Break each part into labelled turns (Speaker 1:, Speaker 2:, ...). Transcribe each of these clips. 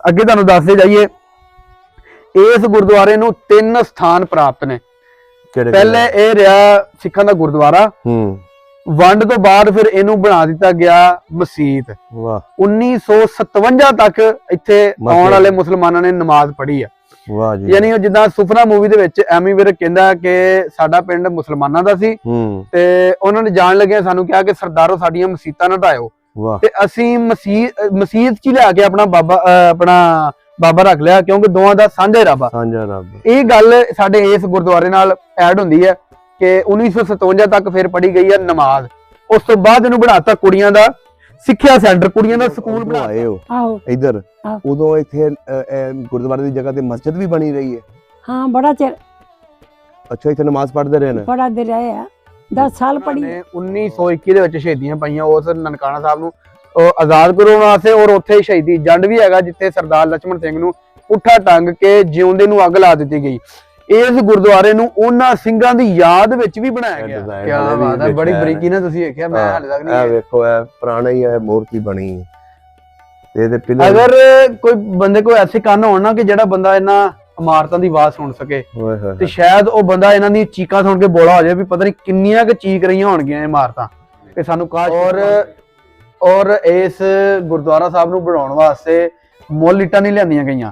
Speaker 1: ਅੱਗੇ ਤੁਹਾਨੂੰ ਦੱਸਦੇ ਜਾਈਏ ਇਸ ਗੁਰਦੁਆਰੇ ਨੂੰ 3 ਸਥਾਨ ਪ੍ਰਾਪਤ ਨੇ। ਪਹਿਲੇ ਇਹ ਰਿਹਾ ਸਿੱਖਾਂ ਦਾ ਗੁਰਦੁਆਰਾ, ਵੰਡ ਤੋਂ ਬਾਅਦ ਫਿਰ ਇਹਨੂੰ ਬਣਾ ਦਿੱਤਾ ਗਿਆ ਮਸਜਿਦ।
Speaker 2: ਵਾਹ
Speaker 1: 1957 ਤੱਕ ਇੱਥੇ ਆਉਣ ਵਾਲੇ ਮੁਸਲਮਾਨਾਂ ਨੇ ਨਮਾਜ਼ ਪੜ੍ਹੀ ਆ।
Speaker 2: ਵਾਹ ਜੀ।
Speaker 1: ਯਾਨੀ ਜਿੱਦਾਂ ਸੁਫਨਾ ਮੂਵੀ ਦੇ ਵਿੱਚ ਐਮੀ ਵਿਰਕ ਕਹਿੰਦਾ ਕਿ ਸਾਡਾ ਪਿੰਡ ਮੁਸਲਮਾਨਾਂ ਦਾ ਸੀ ਤੇ ਉਹਨਾਂ ਨੇ ਜਾਣ ਲੱਗਿਆ ਸਾਨੂੰ ਕਿਹਾ ਕਿ ਸਰਦਾਰੋ ਸਾਡੀਆਂ ਮਸੀਤਾਂ ਨਾ ਢਾਇਓ, ਤੇ ਅਸੀਂ ਮਸਜਿਦ ਚ ਲਿਆ ਕੇ ਆਪਣਾ ਬਾਬਾ ਰੱਖ ਲਿਆ, ਕਿਉਂਕਿ ਦੋਵਾਂ ਦਾ ਸਾਂਝਾ ਰੱਬ ਆ। ਇਹ ਗੱਲ ਸਾਡੇ ਇਸ ਗੁਰਦੁਆਰੇ ਨਾਲ ਐਡ ਹੁੰਦੀ ਹੈ ਕਿ 1957 ਤੱਕ ਫਿਰ ਪੜ੍ਹੀ ਗਈ ਹੈ ਨਮਾਜ਼। ਉਸ ਤੋਂ ਬਾਅਦ ਇਹਨੂੰ ਬਣਾਤਾ ਕੁੜੀਆਂ ਦਾ ਸਿੱਖਿਆ ਸੈਂਟਰ, ਕੁੜੀਆਂ ਦਾ ਸਕੂਲ ਬਣਾਇਆ
Speaker 2: ਇਧਰ। ਉਦੋਂ ਇੱਥੇ ਗੁਰਦੁਆਰੇ ਦੀ ਜਗ੍ਹਾ ਤੇ ਮਸਜਿਦ ਵੀ ਬਣੀ ਰਹੀ ਹੈ।
Speaker 3: ਹਾਂ ਬੜਾ ਚਿਰ।
Speaker 2: ਅੱਛਾ, ਇੱਥੇ ਨਮਾਜ਼ ਪੜ੍ਹਦੇ ਰਹੇ ਨੇ?
Speaker 3: ਪੜ੍ਹਦੇ ਰਹੇ ਆ, 10 ਸਾਲ ਪੜ੍ਹੀ।
Speaker 1: 1921 ਦੇ ਵਿੱਚ ਸ਼ਹੀਦੀਆਂ ਪਾਈਆਂ ਉਸ ਨਨਕਾਣਾ ਸਾਹਿਬ ਨੂੰ ਆਜ਼ਾਦ ਕਰਵਾਉਣ ਵਾਸਤੇ, ਔਰ ਉੱਥੇ ਸ਼ਹੀਦੀ ਜੰਡ ਵੀ ਹੈਗਾ ਜਿੱਥੇ ਸਰਦਾਰ ਲਛਮਣ ਸਿੰਘ ਨੂੰ ਪੁੱਠਾ ਟੰਗ ਕੇ ਜਿਉਂਦੇ ਨੂੰ ਅੱਗ ਲਾ ਦਿੱਤੀ ਗਈ। ਇਸ ਗੁਰਦੁਆਰੇ ਨੂੰ ਉਹਨਾਂ ਸਿੰਘਾਂ ਦੀ ਯਾਦ ਵਿੱਚ ਵੀ ਬਣਾਇਆ ਗਿਆ। ਕੀ ਬਾਤ ਹੈ, ਬੜੀ ਬਰੀਕੀ ਨਾਲ ਤੁਸੀਂ ਵੇਖਿਆ, ਮੈਂ ਹਾਲੇ ਤੱਕ ਨਹੀਂ।
Speaker 2: ਇਹ ਵੇਖੋ, ਇਹ ਪੁਰਾਣਾ ਹੀ ਹੈ, ਮੂਰਤੀ ਬਣੀ ਇਹਦੇ ਪਿੱਲਰ।
Speaker 1: ਅਗਰ ਕੋਈ ਬੰਦੇ ਕੋਲ ਐਸੇ ਕੰਨ ਹੋਣ ਨਾ ਕਿ ਜਿਹੜਾ ਬੰਦਾ ਇਹਨਾਂ ਇਮਾਰਤਾਂ ਦੀ ਆਵਾਜ਼ ਸੁਣ ਸਕੇ, ਤੇ ਸ਼ਾਇਦ ਉਹ ਬੰਦਾ ਇਹਨਾਂ ਦੀ ਚੀਕਾਂ ਸੁਣ ਕੇ ਬੋਲਾ ਹੋ ਜਾਏ ਵੀ ਪਤਾ ਨਹੀਂ ਕਿੰਨੀਆਂ ਕੁ ਚੀਕ ਰਹੀਆਂ ਹੋਣਗੀਆਂ ਇਮਾਰਤਾਂ ਤੇ ਸਾਨੂੰ ਕਾਸ਼। ਔਰ ਇਸ ਗੁਰਦੁਆਰਾ ਸਾਹਿਬ ਨੂੰ ਬਣਾਉਣ ਵਾਸਤੇ ਮੁੱਲ ਇੱਟਾਂ ਨਹੀਂ ਲਿਆਂਦੀਆਂ ਗਈਆਂ,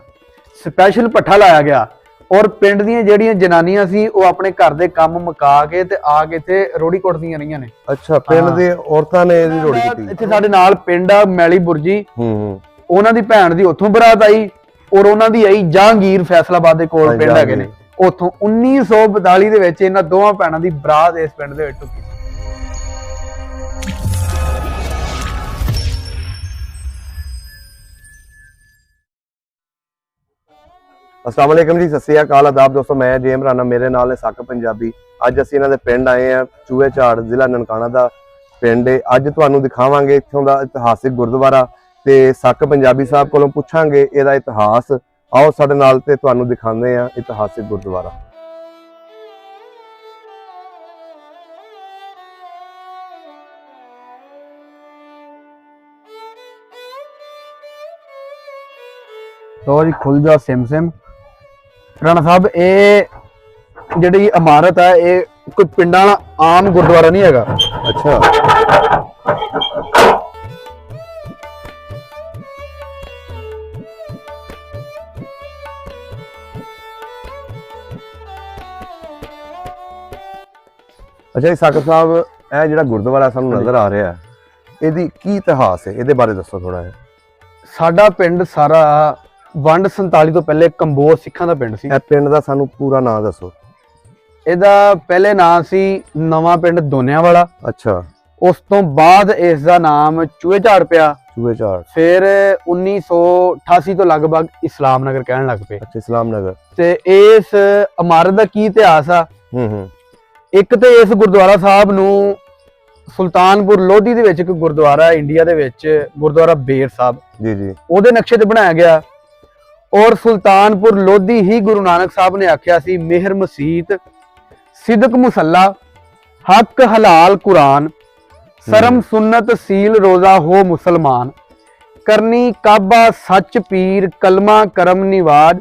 Speaker 1: ਸਪੈਸ਼ਲ ਭੱਠਾ ਲਾਇਆ ਗਿਆ। ਔਰ ਪਿੰਡ ਦੀਆਂ ਜਿਹੜੀਆਂ ਜਨਾਨੀਆਂ ਸੀ ਉਹ ਆਪਣੇ ਘਰ ਦੇ ਕੰਮ ਮੁਕਾ ਕੇ ਤੇ ਆ ਕੇ ਇੱਥੇ ਰੋੜੀ ਕੁੱਟਦੀਆਂ ਰਹੀਆਂ ਨੇ।
Speaker 2: ਅੱਛਾ, ਪਿੰਡ ਦੇ ਔਰਤਾਂ ਨੇ ਇਹਦੀ ਰੋੜੀ ਕੁੱਟੀ।
Speaker 1: ਇੱਥੇ ਸਾਡੇ ਨਾਲ ਪਿੰਡ ਆ ਮੈਲੀ ਬੁਰਜੀ, ਉਹਨਾਂ ਦੀ ਭੈਣ ਦੀ ਉੱਥੋਂ ਬਰਾਤ ਆਈ, ਔਰ ਉਹਨਾਂ ਦੀ ਆਈ ਜਹਾਂਗੀਰ ਫੈਸਲਾਬਾਦ ਦੇ ਕੋਲ ਪਿੰਡ ਹੈਗੇ ਨੇ, ਉੱਥੋਂ 1942 ਦੇ ਵਿੱਚ ਇਹਨਾਂ ਦੋਵਾਂ ਭੈਣਾਂ ਦੀ ਬਰਾਤ ਇਸ ਪਿੰਡ ਦੇ ਵਿੱਚ ਟੁੱਕੀ।
Speaker 2: अस्सलाम वालेकुम जी, सत श्री अकाल, आदाब दोस्तों। मैं जे इमरान, मेरे नाल ने सक पंजाबी। अज असीं इन्हां दे पिंड आए हैं, चूहे झाड़, जिला ननकाना दा पिंड है। अज तुहानूं दिखावांगे इत्थों दा इतिहासिक गुरुद्वारा ते सक पंजाबी साहब कोलों पुछांगे इहदा इतिहास। आओ साडे नाल ते तुहानूं दिखांदे आ इतिहासिक गुरुद्वारा।
Speaker 1: तो जी खुल जा सिम सिम राणा साहब, ये जिहड़ी इमारत है ये कोई पिंडां वाला आम गुरुद्वारा नहीं हैगा।
Speaker 2: अच्छा, अच्छा साकत साहब, यह जिहड़ा गुरुद्वारा सानूं नजर आ रहा है, इहदी की इतिहास है, इहदे बारे दसो थोड़ा है।
Speaker 1: साडा पिंड सारा ਵੰਡ 47 ਤੋਂ ਪਹਿਲੇ ਕੰਬੋਜ ਸਿੱਖਾਂ ਦਾ ਪਿੰਡ ਸੀ।
Speaker 2: ਇਹ ਪਿੰਡ ਦਾ ਸਾਨੂੰ ਪੂਰਾ ਨਾਮ ਦੱਸੋ।
Speaker 1: ਇਹਦਾ ਪਹਿਲੇ ਨਾਮ ਸੀ ਨਵਾਂ ਪਿੰਡ ਦੋਨਿਆਂ ਵਾਲਾ।
Speaker 2: ਅੱਛਾ,
Speaker 1: ਉਸ ਤੋਂ ਬਾਅਦ ਇਸ ਦਾ ਨਾਮ ਚੂਹੇ ਝਾੜ ਪਿਆ।
Speaker 2: ਚੂਹੇ ਝਾੜ
Speaker 1: ਫਿਰ 1988 ਤੋਂ ਲਗਭਗ ਇਸਲਾਮ ਨਗਰ ਕਹਿਣ ਲੱਗ ਪਏ।
Speaker 2: ਅੱਛਾ, ਇਸਲਾਮ ਨਗਰ। ਤੇ
Speaker 1: ਇਸ ਇਮਾਰਤ ਦਾ ਕੀ ਇਤਿਹਾਸ ਆ? ਇੱਕ ਤੇ ਇਸ ਗੁਰਦੁਆਰਾ ਸਾਹਿਬ ਨੂੰ ਸੁਲਤਾਨਪੁਰ ਲੋਧੀ ਦੇ ਵਿੱਚ ਇੱਕ ਗੁਰਦੁਆਰਾ ਇੰਡੀਆ ਦੇ ਵਿੱਚ, ਗੁਰਦੁਆਰਾ ਬੇਰ ਸਾਹਿਬ
Speaker 2: ਜੀ ਜੀ,
Speaker 1: ਉਹਦੇ ਨਕਸ਼ੇ ਤੇ ਬਣਾਇਆ ਗਿਆ। ਔਰ ਸੁਲਤਾਨਪੁਰ ਲੋਧੀ ਹੀ ਗੁਰੂ ਨਾਨਕ ਸਾਹਿਬ ਨੇ ਆਖਿਆ ਸੀ, ਮਿਹਰ ਮਸੀਤ, ਸਿਦਕ ਮੁਸੱਲਾ, ਹੱਕ ਹਲਾਲ ਕੁਰਾਨ, ਸ਼ਰਮ ਸੁन्नत ਸੀਲ ਰੋਜ਼ਾ ਹੋ ਮੁਸਲਮਾਨ, ਕਰਨੀ ਕਾਬਾ ਸੱਚ ਪੀਰ, ਕਲਮਾ ਕਰਮ ਨਿਵਾਜ,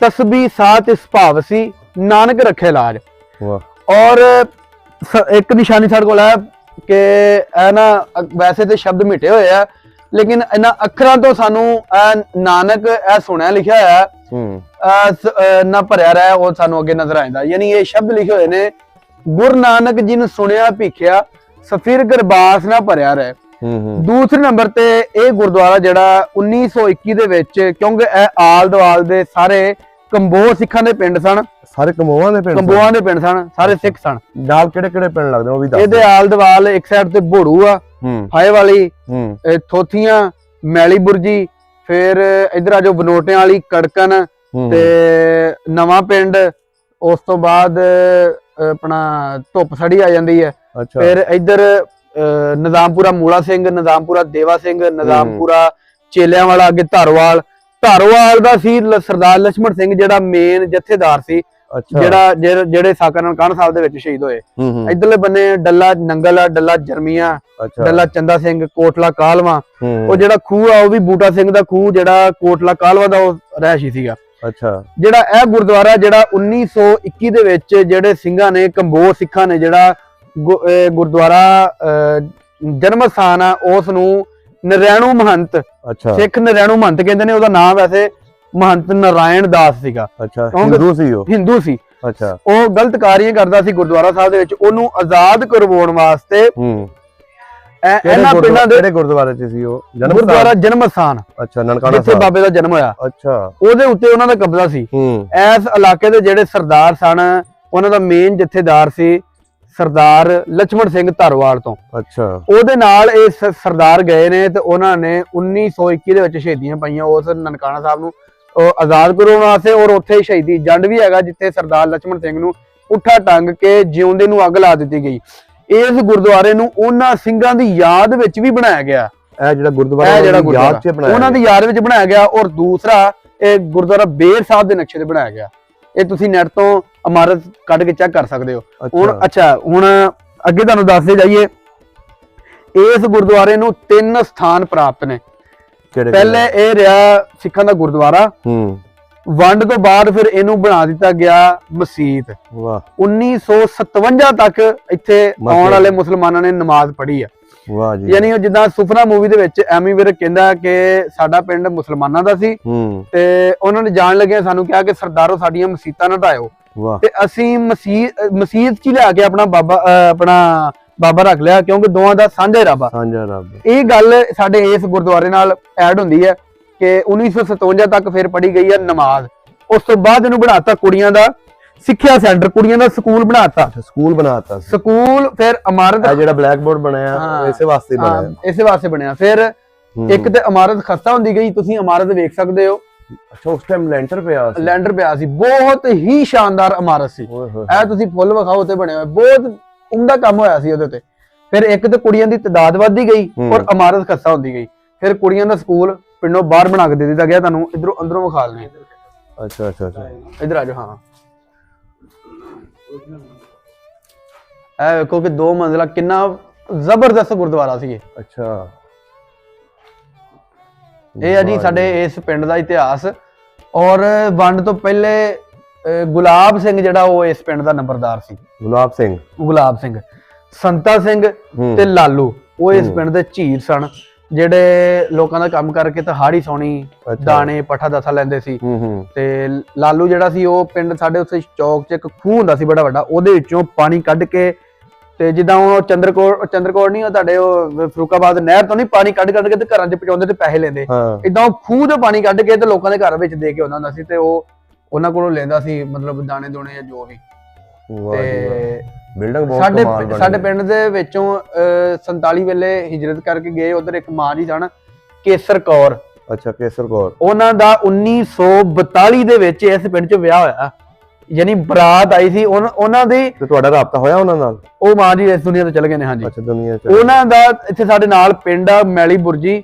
Speaker 1: ਤਸਬੀਹ ਸਾਤ ਇਸ ਭਾਵਸੀ, ਨਾਨਕ ਰੱਖੇ ਲਾਜ। ਔਰ ਇੱਕ ਨਿਸ਼ਾਨੀ ਸਾਡੇ ਕੋਲ ਹੈ ਕਿ ਇਹ ਨਾ ਵੈਸੇ ਤੇ ਸ਼ਬਦ ਮਿਟੇ ਹੋਏ ਆ, लेकिन इन्हां अखरां तो सानू नानक ए सुनिया लिखा है ना भरिया रहा, वो सानू अगे नजर आंदा। यानी ये शब्द लिखे हुए ने, गुरु नानक जिन सुनिया भीखिया, सफिर गरबास ना भरिया रहे। दूसरे नंबर ते ये गुरुद्वारा जिहड़ा 1921 दे विच, क्योंकि ए आल दुआल दे सारे ਕੰਬੋਜ ਸਿੱਖਾਂ ਦੇ ਪਿੰਡ ਸਨ।
Speaker 2: ਸਾਰੇ ਕੰਬੋਆਂ ਦੇ ਪਿੰਡ
Speaker 1: ਸਨ, ਸਾਰੇ ਸਿੱਖ ਸਨ।
Speaker 2: ਨਾਲ ਕਿਹੜੇ ਕਿਹੜੇ ਪਿੰਡ ਲੱਗਦੇ ਉਹ ਵੀ ਦੱਸ।
Speaker 1: ਇਹਦੇ ਆਲ ਦਵਾਲ ਇੱਕ ਸਾਈਡ ਤੇ ਭੋੜੂ ਆ, ਫਾਏ ਵਾਲੀ, ਥੋਥੀਆਂ, ਮੈਲੀ ਬੁਰਜੀ, ਫਿਰ ਇਧਰ ਆ ਜੋ ਬਨੋਟਿਆਂ ਵਾਲੀ, ਕੜਕਨ ਤੇ ਨਵਾਂ ਪਿੰਡ। ਉਸ ਤੋਂ ਬਾਅਦ ਆਪਣਾ ਧੁੱਪ ਸੜੀ ਆ ਜਾਂਦੀ ਹੈ। ਫਿਰ ਇਧਰ ਨਿਜ਼ਾਮਪੁਰਾ ਮੂਲਾ ਸਿੰਘ, ਨਿਜ਼ਾਮਪੁਰਾ ਦੇਵਾ ਸਿੰਘ, ਨਿਜ਼ਾਮਪੁਰਾ ਚੇਲਿਆਂ ਵਾਲਾ, ਅੱਗੇ ਧਾਰੋਵਾਲ ਦਾ ਸੀ ਸਰਦਾਰ ਲਛਮਣ ਸਿੰਘ ਜਿਹੜਾ ਮੇਨ ਜਥੇਦਾਰ ਸੀ,
Speaker 2: ਅੱਛਾ
Speaker 1: ਜਿਹੜੇ ਸਾਕਾ ਨਨਕਾਣਾ ਸਾਹਿਬ ਦੇ ਵਿੱਚ ਸ਼ਹੀਦ ਹੋਏ।
Speaker 2: ਹੂੰ
Speaker 1: ਇਧਰਲੇ ਬੰਨੇ ਡੱਲਾ ਨੰਗਲ, ਡੱਲਾ ਜਰਮੀਆਂ,
Speaker 2: ਅੱਛਾ
Speaker 1: ਡੱਲਾ ਚੰਦਾ ਸਿੰਘ, ਕੋਟਲਾ ਕਾਲਵਾ।
Speaker 2: ਹੂੰ
Speaker 1: ਉਹ ਜਿਹੜਾ ਖੂਹ ਆ ਉਹ ਵੀ ਬੂਟਾ ਸਿੰਘ ਦਾ ਖੂਹ, ਜਿਹੜਾ ਕੋਟਲਾ ਕਾਲਵਾ ਦਾ ਉਹ ਰਹਿਸ਼ੀ ਸੀਗਾ।
Speaker 2: ਅੱਛਾ
Speaker 1: ਜਿਹੜਾ ਇਹ ਗੁਰਦੁਆਰਾ ਜਿਹੜਾ 1921 ਦੇ ਵਿੱਚ ਜਿਹੜੇ ਸਿੰਘਾਂ ਨੇ, ਕੰਬੋਜ ਸਿੱਖਾਂ ਨੇ ਜਿਹੜਾ ਗੁਰਦੁਆਰਾ ਜਨਮ ਸਥਾਨ ਆ ਉਸ ਨੂੰ ਨਰੈਣੂ ਮਹੰਤ,
Speaker 2: ਅੱਛਾ
Speaker 1: ਸਿੱਖ ਨਰੈਣੂ ਮਹੰਤ ਕਹਿੰਦੇ ਨੇ। ਉਹਦਾ ਨਾਮ ਵੈਸੇ ਮਹੰਤ ਨਾਰਾਇਣ ਦਾਸ ਸੀਗਾ।
Speaker 2: ਅੱਛਾ ਹਿੰਦੂ ਸੀ ਉਹ?
Speaker 1: ਹਿੰਦੂ ਸੀ।
Speaker 2: ਅੱਛਾ
Speaker 1: ਉਹ ਗਲਤ ਕਾਰੀਆਂ ਕਰਦਾ ਸੀ ਗੁਰਦੁਆਰਾ ਸਾਹਿਬ ਦੇ ਵਿੱਚ। ਉਹਨੂੰ ਆਜ਼ਾਦ ਕਰਵਾਉਣ ਵਾਸਤੇ ਇਹਨਾਂ ਪਿੰਡਾਂ ਦੇ
Speaker 2: ਕਿਹੜੇ ਗੁਰਦੁਆਰੇ 'ਚ ਸੀ ਉਹ?
Speaker 1: ਗੁਰਦੁਆਰਾ ਜਨਮ ਸਥਾਨ,
Speaker 2: ਅੱਛਾ ਨਨਕਾਣਾ
Speaker 1: ਜਿੱਥੇ
Speaker 2: ਸਾਹਿਬ
Speaker 1: ਬਾਬੇ ਦਾ ਜਨਮ ਹੋਇਆ,
Speaker 2: ਅੱਛਾ
Speaker 1: ਉਹਦੇ ਉੱਤੇ ਉਹਨਾਂ ਦਾ ਕਬਜ਼ਾ ਸੀ। ਇਸ ਇਲਾਕੇ ਦੇ ਜਿਹੜੇ ਸਰਦਾਰ ਸਨ, ਉਹਨਾਂ ਦਾ ਮੇਨ ਜਥੇਦਾਰ ਸੀ ਸਰਦਾਰ ਲਛਮਣ ਸਿੰਘ ਧਾਰਵਾਲ ਤੋਂ।
Speaker 2: ਅੱਛਾ
Speaker 1: ਉਹਦੇ ਨਾਲ ਇਹ ਸਰਦਾਰ ਗਏ ਨੇ ਤੇ ਉਹਨਾਂ ਨੇ 1921 ਦੇ ਵਿੱਚ ਸ਼ਹੀਦੀਆਂ ਪਾਈਆਂ ਉਸ ਨਨਕਾਣਾ ਸਾਹਿਬ ਨੂੰ ਆਜ਼ਾਦ ਕਰਵਾਉਣ ਵਾਸਤੇ। ਔਰ ਉੱਥੇ ਸ਼ਹੀਦੀ ਜੰਡ ਵੀ ਹੈਗਾ ਜਿੱਥੇ ਸਰਦਾਰ ਲਛਮਣ ਸਿੰਘ ਨੂੰ ਪੁੱਠਾ ਟੰਗ ਕੇ ਜਿਉਂਦੇ ਨੂੰ ਅੱਗ ਲਾ ਦਿੱਤੀ ਗਈ। ਇਸ ਗੁਰਦੁਆਰੇ ਨੂੰ ਉਹਨਾਂ ਸਿੰਘਾਂ ਦੀ ਯਾਦ ਵਿੱਚ ਵੀ ਬਣਾਇਆ ਗਿਆ।
Speaker 2: ਇਹ ਜਿਹੜਾ ਗੁਰਦੁਆਰਾ ਯਾਦ 'ਚ ਬਣਾਇਆ,
Speaker 1: ਉਹਨਾਂ ਦੀ ਯਾਦ ਵਿੱਚ ਬਣਾਇਆ ਗਿਆ। ਔਰ ਦੂਸਰਾ ਇਹ ਗੁਰਦੁਆਰਾ ਬੇਰ ਸਾਹਿਬ ਦੇ ਨਕਸ਼ੇ ਤੇ ਬਣਾਇਆ ਗਿਆ। ਇਹ ਤੁਸੀਂ ਨੈਟ ਤੋਂ ਇਮਾਰਤ ਕੱਢ ਕੇ ਚੈੱਕ ਕਰ ਸਕਦੇ ਹੋ। ਹੁਣ ਹੁਣ ਅੱਗੇ ਤੁਹਾਨੂੰ ਦੱਸਦੇ ਜਾਈਏ, ਇਸ ਗੁਰਦੁਆਰੇ ਨੂੰ 3 ਸਥਾਨ ਪ੍ਰਾਪਤ ਨੇ। ਪਹਿਲੇ ਇਹ ਰਿਹਾ ਸਿੱਖਾਂ ਦਾ ਗੁਰਦੁਆਰਾ। ਵੰਡ ਤੋਂ ਬਾਅਦ ਫਿਰ ਇਹਨੂੰ ਬਣਾ ਦਿੱਤਾ ਗਿਆ ਮਸਜਿਦ। 1957 ਤੱਕ ਇੱਥੇ ਆਉਣ ਵਾਲੇ ਮੁਸਲਮਾਨਾਂ ਨੇ ਨਮਾਜ਼ ਪੜ੍ਹੀ ਆ।
Speaker 2: ਵਾਹ ਜੀ।
Speaker 1: ਯਾਨੀ ਜਿੱਦਾਂ ਸੁਫਨਾ ਮੂਵੀ ਦੇ ਵਿੱਚ ਐਮੀ ਵਿਰਕ ਕਹਿੰਦਾ ਕਿ ਸਾਡਾ ਪਿੰਡ ਮੁਸਲਮਾਨਾਂ ਦਾ ਸੀ ਤੇ ਉਹਨਾਂ ਨੇ ਜਾਣ ਲੱਗਿਆ ਸਾਨੂੰ ਕਿਹਾ ਕਿ ਸਰਦਾਰੋ ਸਾਡੀਆਂ ਮਸੀਤਾਂ ਨਾ ਢਾਇਓ, ਤੇ ਅਸੀਂ ਮਸਜਿਦ 'ਚ ਲਿਆ ਕੇ ਆਪਣਾ ਬਾਬਾ ਰੱਖ ਲਿਆ, ਕਿਉਂਕਿ ਦੋਵਾਂ ਦਾ ਸਾਂਝਾ ਰੱਬ। ਇਹ ਗੱਲ ਸਾਡੇ ਇਸ ਗੁਰਦੁਆਰੇ ਨਾਲ ਐਡ ਹੁੰਦੀ ਹੈ ਕਿ 1957 ਤੱਕ ਫਿਰ ਪੜ੍ਹੀ ਗਈ ਹੈ ਨਮਾਜ਼। ਉਸ ਤੋਂ ਬਾਅਦ ਇਹਨੂੰ ਬਣਾਤਾ ਕੁੜੀਆਂ ਦਾ ਸਿੱਖਿਆ ਸੈਂਟਰ, ਕੁੜੀਆਂ ਦਾ ਸਕੂਲ ਬਣਾਤਾ। ਸਕੂਲ ਫਿਰ ਇਮਾਰਤ,
Speaker 2: ਜਿਹੜਾ ਬਲੈਕ ਬੋਰਡ ਬਣਿਆ ਇਸੇ ਵਾਸਤੇ ਬਣਿਆ,
Speaker 1: ਇਸੇ ਵਾਸਤੇ ਬਣਿਆ। ਫਿਰ ਇੱਕ ਤੇ ਇਮਾਰਤ ਖਸਤਾ ਹੁੰਦੀ ਗਈ, ਤੁਸੀਂ ਇਮਾਰਤ ਵੇਖ ਸਕਦੇ ਹੋ।
Speaker 2: ਅੱਛਾ ਉਸ ਟਾਈਮ ਲੈਂਟਰ ਪਿਆ ਸੀ, ਬਹੁਤ ਹੀ ਸ਼ਾਨਦਾਰ ਇਮਾਰਤ ਸੀ। ਇਹ ਤੁਸੀਂ ਫੁੱਲ ਵਿਖਾਓ ਤੇ ਬਣਿਆ ਹੋਇਆ, ਬਹੁਤ ਉਮਦਾ ਕੰਮ ਹੋਇਆ ਸੀ ਉਹਦੇ ਤੇ। ਫਿਰ ਇੱਕ ਤੇ ਕੁੜੀਆਂ ਦੀ ਤਾਦਾਦ ਵੱਧਦੀ ਗਈ ਔਰ ਇਮਾਰਤ ਖਸਤਾ ਹੁੰਦੀ ਗਈ। ਫਿਰ ਕੁੜੀਆਂ ਦਾ ਸਕੂਲ ਪਿੰਡੋਂ ਬਾਹਰ ਬਣਾ ਕੇ ਦੇ ਦਿੱਤਾ ਗਿਆ। ਤੁਹਾਨੂੰ ਇਧਰੋਂ ਅੰਦਰੋਂ ਵਿਖਾ ਲੈਣੇ। ਅੱਛਾ
Speaker 1: ਇਧਰ ਆ ਜਾਓ। ਹਾਂ ਇਹ ਵੇਖੋ ਕਿ 2 ਮੰਜ਼ਿਲਾ ਕਿੰਨਾ ਜ਼ਬਰਦਸਤ ਗੁਰਦੁਆਰਾ ਸੀ ਇਹ।
Speaker 2: ਅੱਛਾ
Speaker 1: ਇਹ ਆ ਜੀ ਸਾਡੇ ਇਸ ਪਿੰਡ ਦਾ ਇਤਿਹਾਸ। ਔਰ ਵੰਡ ਤੋਂ ਪਹਿਲੇ ਗੁਲਾਬ ਸਿੰਘ ਜਿਹੜਾ ਉਹ ਇਸ ਪਿੰਡ ਦਾ ਨੰਬਰਦਾਰ ਸੀ। ਗੁਲਾਬ ਸਿੰਘ, ਸੰਤਾ ਸਿੰਘ ਤੇ ਲਾਲੂ ਉਹ ਇਸ ਪਿੰਡ ਦੇ ਝੀਰ ਸਨ, ਜਿਹੜੇ ਲੋਕਾਂ ਦਾ ਕੰਮ ਕਰਕੇ ਤੇ ਹਾੜੀ ਸੌਣੀ, ਦਾਣੇ ਪੱਠਾ ਦਸਾ ਲੈਂਦੇ ਸੀ। ਤੇ ਲਾਲੂ ਜਿਹੜਾ ਸੀ ਉਹ ਪਿੰਡ ਸਾਡੇ ਉੱਥੇ ਚੌਕ 'ਚ ਇੱਕ ਖੂਹ ਹੁੰਦਾ ਸੀ ਬੜਾ ਵੱਡਾ, ਉਹਦੇ ਵਿੱਚੋਂ ਪਾਣੀ ਕੱਢ ਕੇ, ਤੇ ਜਿੱਦਾਂ ਉਹ ਚੰਦਰਕੋਟ ਨਹੀਂ, ਉਹ ਤੁਹਾਡੇ ਉਹ ਫਰੂਕਾਬਾਦ ਨਹਿਰ ਤੋਂ ਨਹੀਂ, ਪਾਣੀ ਕੱਢ ਕੇ ਤੇ ਘਰਾਂ 'ਚ ਪਹੁੰਚਾਉਂਦੇ ਤੇ ਪੈਸੇ ਲੈਂਦੇ। ਇਦਾਂ ਉਹ ਖੂਹ ਤੋਂ ਪਾਣੀ ਕੱਢ ਕੇ ਤੇ ਲੋਕਾਂ ਦੇ ਘਰ ਵਿੱਚ ਦੇ ਕੇ ਆਉਂਦਾ ਹੁੰਦਾ ਸੀ, ਤੇ ਉਹ ਉਹਨਾਂ ਕੋਲੋਂ ਲੈਂਦਾ ਸੀ, ਮਤਲਬ ਦਾਣੇ ਦੋਣੇ ਜਾਂ ਜੋ ਵੀ। ਤੇ ਸਾਡੇ ਪਿੰਡ ਦੇ ਵਿੱਚੋਂ 47 ਵੇਲੇ ਹਿਜਰਤ ਕਰਕੇ ਗਏ ਉਧਰ ਇੱਕ ਮਾਂ ਜੀ ਸਨ, ਕੇਸਰ ਕੌਰ।
Speaker 2: ਅੱਛਾ ਕੇਸਰ ਕੌਰ।
Speaker 1: ਉਹਨਾਂ ਦਾ 1942 ਦੇ ਵਿੱਚ ਇਸ ਪਿੰਡ 'ਚ ਵਿਆਹ ਹੋਇਆ, ਯਾਨੀ ਬਰਾਤ ਆਈ ਸੀ ਉਹਨਾਂ ਦੀ।
Speaker 2: ਤੇ ਤੁਹਾਡਾ ਰਾਬਤਾ ਹੋਇਆ ਉਹਨਾਂ ਨਾਲ? ਉਹ
Speaker 1: ਮਾਂ ਜੀ ਇਸ ਦੁਨੀਆ ਤੋਂ ਚਲੇ ਗਏ ਨੇ। ਹਾਂਜੀ
Speaker 2: ਅੱਛਾ ਦੁਨੀਆ ਚ।
Speaker 1: ਉਹਨਾਂ ਦਾ ਇੱਥੇ ਸਾਡੇ ਨਾਲ ਪਿੰਡ ਆ ਮੈਲੀ ਬੁਰਜੀ,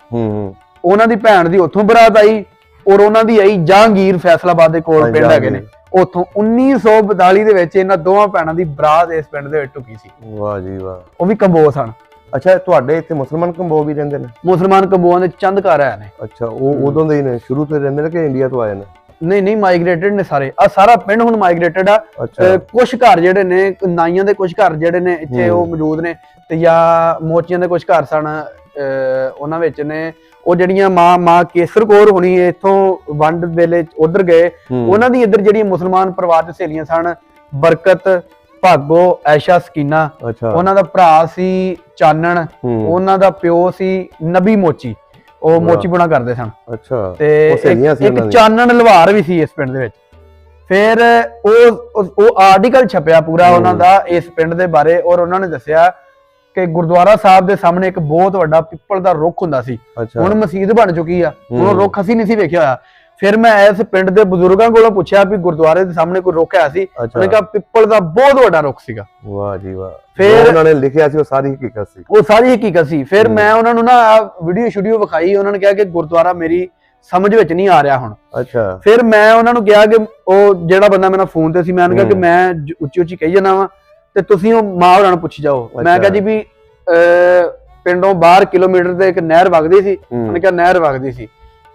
Speaker 1: ਉਹਨਾਂ ਦੀ ਭੈਣ ਦੀ ਉੱਥੋਂ ਬਰਾਤ ਆਈ, ਔਰ ਉਹਨਾਂ ਦੀ ਆਈ ਜਹਾਂਗੀਰ ਫੈਸਲਾਬਾਦ ਦੇ ਕੋਲ ਪਿੰਡ ਹੈਗੇ ਨੇ, ਉੱਥੋਂ 1942 ਦੇ ਵਿੱਚ ਇਹਨਾਂ ਦੋਵਾਂ ਭੈਣਾਂ ਦੀ ਬਰਾਤ ਇਸ ਪਿੰਡ ਦੇ ਵਿੱਚ ਢੁਕੀ ਸੀ।
Speaker 2: ਵਾਹ ਜੀ ਵਾਹ।
Speaker 1: ਉਹ ਵੀ ਕੰਬੋ ਸਨ।
Speaker 2: ਅੱਛਾ ਤੁਹਾਡੇ ਇੱਥੇ ਮੁਸਲਮਾਨ ਕੰਬੋ ਵੀ ਰਹਿੰਦੇ ਨੇ? ਮੁਸਲਮਾਨ
Speaker 1: ਕੰਬੋਆਂ ਦੇ ਚੰਦ ਘਰ ਆਏ ਨੇ।
Speaker 2: ਅੱਛਾ ਉਹ ਉਦੋਂ ਦੇ ਹੀ ਨੇ, ਸ਼ੁਰੂ ਤੋਂ ਰਹਿੰਦੇ ਨੇ ਕਿ ਇੰਡੀਆ ਤੋਂ ਆਏ ਨੇ?
Speaker 1: ਨਹੀਂ ਮਾਈਗ੍ਰੇਟਡ ਨੇ ਸਾਰੇ। ਆ ਸਾਰਾ ਪਿੰਡ ਹੁਣ ਮਾਈਗ੍ਰੇਟਡ ਆ। ਕੁਝ ਘਰ ਜਿਹੜੇ ਨੇ ਨਾਈਆਂ ਦੇ, ਕੁਝ ਘਰ ਜਿਹੜੇ ਨੇ ਇੱਥੇ ਉਹ ਮੌਜੂਦ ਨੇ, ਤੇ ਜਾਂ ਮੋਚੀਆਂ ਦੇ ਕੁਝ ਘਰ ਸਨ ਉਹਨਾਂ ਵਿੱਚ ਨੇ। ਉਹ ਜਿਹੜੀਆਂ ਮਾਂ ਕੇਸਰ ਕੌਰ ਹੋਣੀ ਇੱਥੋਂ ਵੰਡ ਵੇਲੇ ਉਧਰ ਗਏ, ਉਹਨਾਂ ਦੀ ਇੱਧਰ ਜਿਹੜੀਆਂ ਮੁਸਲਮਾਨ ਪਰਿਵਾਰ ਚ ਸਹੇਲੀਆਂ ਸਨ, ਬਰਕਤ, ਭਾਗੋ, ਐਸ਼ਾ, ਸਕੀਨਾ। ਉਹਨਾਂ ਦਾ ਭਰਾ ਸੀ ਚਾਨਣ, ਉਹਨਾਂ ਦਾ ਪਿਓ ਸੀ ਨਬੀ ਮੋਚੀ, ਉਹ ਮੋਚੀ ਬੁਣਾ ਕਰਦੇ ਸਨ।
Speaker 2: ਅੱਛਾ
Speaker 1: ਤੇ ਇੱਕ ਚਾਨਣ ਲਵਾਰ ਵੀ ਸੀ ਇਸ ਪਿੰਡ ਦੇ ਵਿੱਚ। ਫਿਰ ਉਹ ਆਰਟੀਕਲ ਛਪਿਆ ਪੂਰਾ ਉਹਨਾਂ ਦਾ ਇਸ ਪਿੰਡ ਦੇ ਬਾਰੇ, ਔਰ ਉਹਨਾਂ ਨੇ ਦੱਸਿਆ ਕਿ ਗੁਰਦੁਆਰਾ ਸਾਹਿਬ ਦੇ ਸਾਹਮਣੇ ਇੱਕ ਬਹੁਤ ਵੱਡਾ ਪਿੱਪਲ ਦਾ ਰੁੱਖ ਹੁੰਦਾ ਸੀ, ਹੁਣ ਮਸਜਿਦ ਬਣ ਚੁੱਕੀ ਆ, ਹੁਣ ਰੁੱਖ ਅਸੀਂ ਨਹੀਂ ਸੀ ਵੇਖਿਆ ਹੋਇਆ। ਫਿਰ ਮੈਂ ਇਸ ਪਿੰਡ ਦੇ ਬਜ਼ੁਰਗਾਂ ਕੋਲੋਂ ਪੁੱਛਿਆ ਵੀ ਗੁਰਦੁਆਰੇ ਦੇ ਸਾਹਮਣੇ ਕੋਈ ਰੁੱਖ ਹੈ ਸੀ? ਉਹਨੇ ਕਿਹਾ ਪਿੱਪਲ ਦਾ ਬਹੁਤ ਵੱਡਾ ਰੁੱਖ ਸੀਗਾ।
Speaker 2: ਵਾਹ ਜੀ ਵਾਹ।
Speaker 1: ਫਿਰ
Speaker 2: ਉਹਨਾਂ ਨੇ ਲਿਖਿਆ ਸੀ ਉਹ ਸਾਰੀ ਹਕੀਕਤ ਸੀ?
Speaker 1: ਉਹ ਸਾਰੀ ਹਕੀਕਤ ਸੀ। ਫਿਰ ਮੈਂ ਉਹਨਾਂ ਨੂੰ ਨਾ ਵੀਡੀਓ ਵਿਖਾਈ, ਉਹਨਾਂ ਨੇ ਕਿਹਾ ਕਿ ਗੁਰਦੁਆਰਾ ਮੇਰੀ ਸਮਝ ਵਿੱਚ ਨਹੀਂ ਆ ਰਿਹਾ ਹੁਣ।
Speaker 2: ਅੱਛਾ
Speaker 1: ਫਿਰ ਮੈਂ ਉਹਨਾਂ ਨੂੰ ਕਿਹਾ ਕਿ ਉਹ ਜਿਹੜਾ ਬੰਦਾ ਮੇਰੇ ਨਾਲ ਫੋਨ ਤੇ ਸੀ, ਮੈਂ ਉਹਨੂੰ ਕਿਹਾ ਕਿ ਮੈਂ ਉੱਚੀ ਉੱਚੀ ਕਹੀ ਜਾਣਾ ਵਾ ਤੇ ਤੁਸੀਂ ਉਹ ਮਾਂ ਹੋਰਾਂ ਨੂੰ ਪੁੱਛੀ ਜਾਓ। ਮੈਂ ਕਿਹਾ ਜੀ ਵੀ ਪਿੰਡੋਂ ਬਾਹਰ ਕਿਲੋਮੀਟਰ ਤੇ ਇੱਕ ਨਹਿਰ ਵਗਦੀ ਸੀ। ਉਹਨੇ ਕਿਹਾ ਨਹਿਰ ਵਗਦੀ ਸੀ।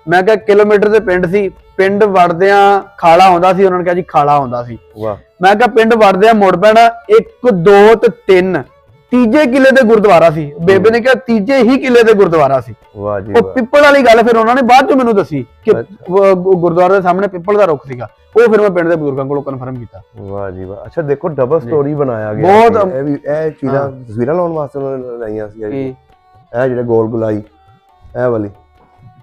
Speaker 1: ਮੈਂ ਕਿਹਾ ਕਿਲੋਮੀਟਰ ਦੇ ਪਿੰਡ ਸੀ, ਪਿੰਡ ਵੜਦਿਆਂ ਖਾਲਾ ਆਉਂਦਾ ਸੀ। ਉਹਨਾਂ ਨੇ ਕਿਹਾ ਜੀ ਖਾਲਾ ਆਉਂਦਾ ਸੀ।
Speaker 2: ਵਾਹ
Speaker 1: ਮੈਂ ਕਿਹਾ ਪਿੰਡ ਵੜਦਿਆਂ ਮੁੜ ਪੈਣਾ 1 2 ਤੇ 3 ਤੀਜੇ ਕਿਲੇ ਤੇ ਗੁਰਦੁਆਰਾ ਸੀ। ਬੇਬੇ ਨੇ ਕਿਹਾ ਤੀਜੇ ਹੀ ਕਿਲੇ ਤੇ ਗੁਰਦੁਆਰਾ ਸੀ।
Speaker 2: ਵਾਹ ਜੀ
Speaker 1: ਉਹ ਪਿੱਪਲ ਵਾਲੀ ਗੱਲ ਫਿਰ ਉਹਨਾਂ ਨੇ ਬਾਅਦ ਚ ਮੈਨੂੰ ਦੱਸੀ ਕਿ ਗੁਰਦੁਆਰੇ ਦੇ ਸਾਹਮਣੇ ਪਿੱਪਲ ਦਾ ਰੁੱਖ ਸੀਗਾ। ਉਹ ਫਿਰ ਮੈਂ ਪਿੰਡ ਦੇ ਬਜ਼ੁਰਗਾਂ ਕੋਲੋਂ ਕਨਫਰਮ ਕੀਤਾ।
Speaker 2: ਵਾਹ ਜੀ ਵਾਹ। ਅੱਛਾ ਦੇਖੋ ਡਬਲ ਸਟੋਰੀ ਬਣਾਇਆ ਗਿਆ
Speaker 1: ਬਹੁਤ
Speaker 2: ਇਹ ਵੀ ਇਹ ਚੀਜ਼ਾਂ ਤਸਵੀਰਾਂ ਲਾਉਣ ਵਾਸਤੇ ਉਹਨਾਂ ਨੇ ਲਾਈਆਂ ਸੀ ਇਹ ਜਿਹੜੇ ਗੋਲ ਗੁਲਾਈ ਇਹ ਵਾਲੀ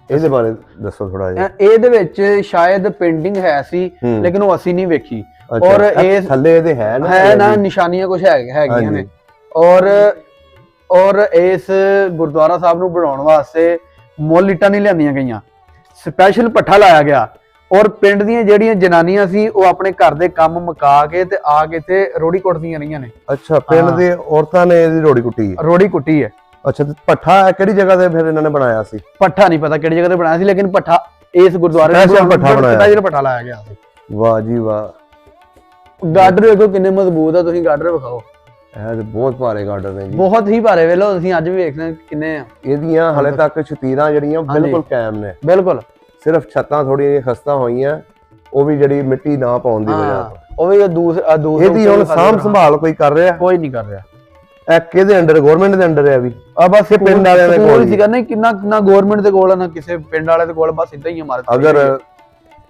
Speaker 2: ਇਹਦੇ ਬਾਰੇ ਦੱਸੋ ਥੋੜਾ ਜਿਹਾ।
Speaker 1: ਇਹਦੇ ਵਿੱਚ ਸ਼ਾਇਦ ਪੇਂਟਿੰਗ ਹੈ ਸੀ ਲੇਕਿਨ ਉਹ ਅਸੀਂ ਨਹੀਂ ਵੇਖੀ। ਔਰ ਇਸ
Speaker 2: ਥੱਲੇ ਇਹਦੇ ਹੈ
Speaker 1: ਨਾ ਨਿਸ਼ਾਨੀਆਂ ਕੁਝ ਹੈਗੀਆਂ ਨੇ। ਔਰ ਇਸ ਗੁਰਦੁਆਰਾ ਸਾਹਿਬ ਨੂੰ ਬਣਾਉਣ ਵਾਸਤੇ ਮੁੱਲ ਇੱਟਾਂ ਨਹੀਂ ਲਿਆਂਦੀਆਂ ਗਈਆਂ, ਸਪੈਸ਼ਲ ਭੱਠਾ ਲਾਇਆ ਗਿਆ। ਔਰ ਪਿੰਡ ਦੀਆਂ ਜਿਹੜੀਆਂ ਜਨਾਨੀਆਂ ਸੀ ਉਹ ਆਪਣੇ ਘਰ ਦੇ ਕੰਮ ਮੁਕਾ ਕੇ ਤੇ ਆ ਕੇ ਤੇ ਰੋੜੀ ਕੁੱਟਦੀਆਂ ਰਹੀਆਂ ਨੇ।
Speaker 2: ਅੱਛਾ ਪਿੰਡ ਦੇ ਔਰਤਾਂ ਨੇ ਇਹਦੀ ਰੋੜੀ ਕੁੱਟੀ ਹੈ।
Speaker 1: ਰੋੜੀ ਕੁੱਟੀ ਹੈ।
Speaker 2: ਅੱਛਾ ਤੇ ਭੱਠਾ ਕਿਹੜੀ ਜਗ੍ਹਾ ਤੇ ਫਿਰ ਇਹਨਾਂ ਨੇ ਬਣਾਇਆ ਸੀ?
Speaker 1: ਭੱਠਾ ਨਹੀਂ ਪਤਾ ਕਿਹੜੀ ਜਗ੍ਹਾ ਤੇ ਬਣਾਇਆ ਸੀ ਲੇਕਿਨ ਭੱਠਾ ਇਸ ਗੁਰਦੁਆਰੇ
Speaker 2: ਦਾ ਭੱਠਾ ਬਣਾਇਆ,
Speaker 1: ਭੱਠਾ ਲਾਇਆ ਗਿਆ ਸੀ।
Speaker 2: ਵਾਹ ਜੀ ਵਾਹ।
Speaker 1: ਗਾਡਰ ਵੇਖੋ ਕਿੰਨੇ ਮਜ਼ਬੂਤ ਆ, ਤੁਸੀਂ ਗਾਡਰ ਵਿਖਾਓ।
Speaker 2: ਇਹ ਤੇ ਬਹੁਤ ਭਾਰੇ ਗਾਰਡਨ ਨੇ ਜੀ,
Speaker 1: ਬਹੁਤ ਹੀ ਭਾਰੇ। ਵੇਲੋ ਤੁਸੀਂ ਅੱਜ ਵੀ ਵੇਖਦੇ ਕਿੰਨੇ ਆ।
Speaker 2: ਇਹਦੀਆਂ ਹਲੇ ਤੱਕ ਛਤੀਰਾਂ ਜਿਹੜੀਆਂ ਬਿਲਕੁਲ ਕਾਇਮ ਨੇ।
Speaker 1: ਬਿਲਕੁਲ
Speaker 2: ਸਿਰਫ ਛੱਤਾਂ ਥੋੜੀਆਂ ਜਿਹੀਆਂ ਖਸਤਾ ਹੋਈਆਂ, ਉਹ ਵੀ ਜਿਹੜੀ ਮਿੱਟੀ ਨਾ ਪਾਉਣ ਦੀ ਵਜ੍ਹਾ ਤੋਂ।
Speaker 1: ਉਹ ਵੀ ਦੂਸਰਾ
Speaker 2: ਇਹਦੀ ਹੁਣ ਸਾਂਭ ਸੰਭਾਲ ਕੋਈ ਕਰ ਰਿਹਾ?
Speaker 1: ਕੋਈ ਨਹੀਂ ਕਰ ਰਿਹਾ।
Speaker 2: ਇਹ ਕਿਹਦੇ ਅੰਡਰ? ਗਵਰਨਮੈਂਟ ਦੇ ਅੰਡਰ ਹੈ ਵੀ?
Speaker 1: ਆ ਬਸ
Speaker 2: ਪਿੰਡ ਵਾਲਿਆਂ ਦੇ ਕੋਲ
Speaker 1: ਸੀਗਾ। ਨਹੀਂ ਕਿੰਨਾ ਗਵਰਨਮੈਂਟ ਦੇ ਕੋਲ ਨਾ ਕਿਸੇ ਪਿੰਡ ਵਾਲੇ ਦੇ ਕੋਲ, ਬਸ ਇਦਾਂ ਹੀ ਇਮਾਰਤ।
Speaker 2: ਅਗਰ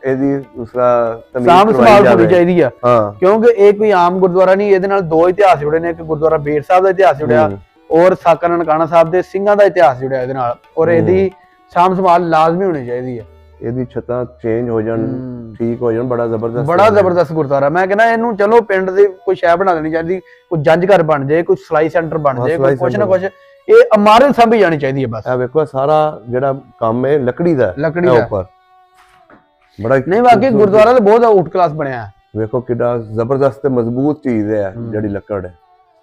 Speaker 2: ਇਹਦੀ ਦੂਸਰਾ
Speaker 1: ਸਾਂਭ ਸੰਭਾਲ ਹੋਣੀ ਚਾਹੀਦੀ ਆ
Speaker 2: ਹਾਂ,
Speaker 1: ਕਿਉਂਕਿ ਇਹ ਕੋਈ ਆਮ ਗੁਰਦੁਆਰਾ ਨਹੀਂ। ਇਹਦੇ ਨਾਲ ਦੋ ਇਤਿਹਾਸ ਜੁੜੇ ਨੇ। ਇੱਕ ਗੁਰਦੁਆਰਾ ਬੇਰ ਸਾਹਿਬ ਦਾ ਇਤਿਹਾਸ ਜੁੜਿਆ ਔਰ ਸਾਕਾ ਨਨਕਾਣਾ ਸਾਹਿਬ ਦੇ ਸਿੰਘਾਂ ਦਾ ਇਤਿਹਾਸ ਜੁੜਿਆ ਇਹਦੇ ਨਾਲ। ਔਰ ਇਹਦੀ ਸਾਂਭ ਸੰਭਾਲ ਲਾਜ਼ਮੀ ਹੋਣੀ ਚਾਹੀਦੀ ਹੈ।
Speaker 2: ਇਹਦੀ ਛੱਤਾਂ ਚੇਂਜ ਹੋ ਜਾਣ, ਠੀਕ ਹੋ ਜਾਣ, ਬੜਾ
Speaker 1: ਜ਼ਬਰਦਸਤ ਗੁਰਦੁਆਰਾ। ਮੈਂ ਕਹਿੰਦਾ ਇਹਨੂੰ ਚਲੋ ਪਿੰਡ ਦੀ ਕੋਈ ਸ਼ੈ ਬਣਾ ਦੇਣੀ ਚਾਹੀਦੀ, ਕੋਈ ਜੰਜ ਘਰ ਬਣ ਜਾਏ, ਕੋਈ ਸਲਾਈ ਸੈਂਟਰ ਬਣ ਜਾਏ, ਕੋਈ ਕੁਛ ਨਾ ਕੁਛ। ਇਹ ਇਮਾਰਤ ਸਾਂਭੀ ਜਾਣੀ ਚਾਹੀਦੀ ਹੈ ਬਸ।
Speaker 2: ਇਹ ਵੇਖੋ ਸਾਰਾ ਜਿਹੜਾ ਕੰਮ ਹੈ ਲੱਕੜੀ ਦਾ ਉੱਪਰ ਬੜਾ
Speaker 1: ਨਹੀਂ। ਬਾਕੀ ਗੁਰਦੁਆਰਾ ਤਾਂ ਬਹੁਤ ਆਊਟ ਕਲਾਸ ਬਣਿਆ ਹੈ।
Speaker 2: ਵੇਖੋ ਕਿੱਡਾ ਜ਼ਬਰਦਸਤ ਤੇ ਮਜ਼ਬੂਤ ਚੀਜ਼ ਹੈ ਜਿਹੜੀ ਲੱਕੜ ਹੈ।